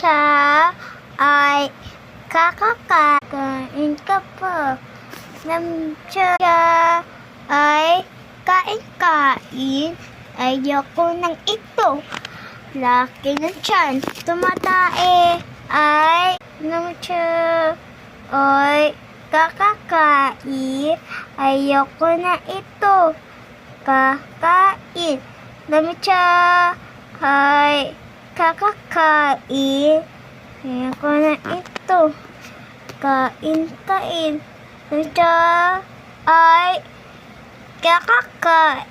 siya ay kakakain ka pa. Nang siya ay kain-kain, ayoko ng ito. Laki ng tiyan, tumatae ay nang siya ay kakakain, ayoko na ito. Kakain, nang siya ay kakakain, ayoko na ito. Kain-kain, nang siya ay kakakain,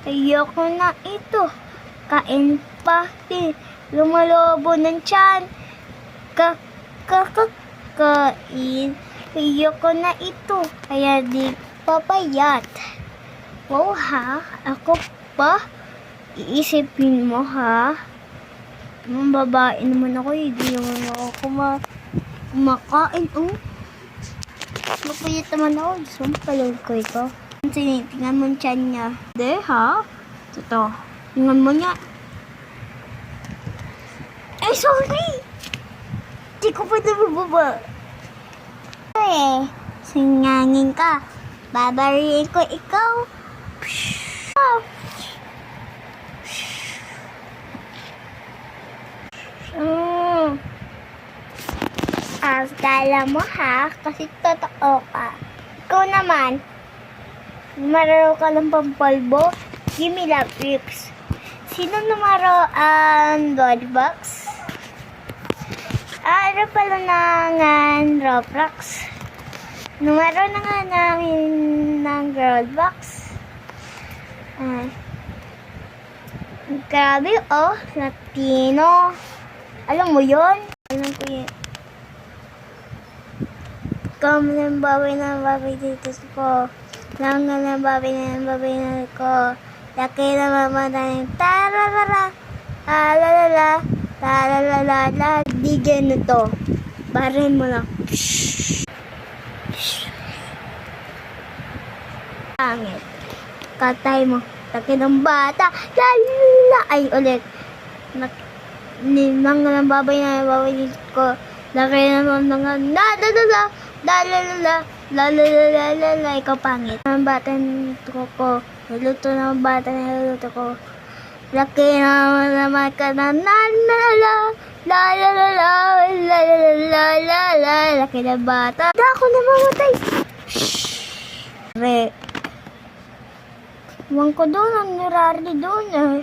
ayoko na ito. Kain pa din, lumalobo ng tiyan. Kakakain, ayoko na ito. Kaya di papayat. Wow ha, ako pa? Iisipin mo ha? Ang babae naman ako, hindi naman ako kumakain. Mapayat naman ako, gusto mo palog ko ito. Tingnan mo yung tiyan niya. Hindi ha? Ito, tingnan mo niya. Ay, sorry! Di ko pa nabababa. Singangin ka. Babariin ko ikaw. Kala mo ha, kasi totoo ka. Ikaw naman, mararo ka ng pampalbo. Give me love tricks. Sino numero ang God box? Ano pala ng Roblox? Numero na nga namin ng girl box. Grabe Latino. Alam mo yun? Alam ko yun. Kami ng babay dito ko. Langan ng babay na ko. Laki na mamatay. Tararara. Alalala. Talalala. Di ganito. Barin mo lang. Pangit. Katay mo. Laki ng bata. Lalala. Ay, ulit. Langan ng babay dito ko. Laki na mga nadadala. Lalalala. Ikaw pangit. Ang bata nito ko. Naluto ng bata naluto ko. Laki naman ka na lalala. Laki na bata. Hindi ako namamatay. Re. Huwag ko doon. Ang nirari doon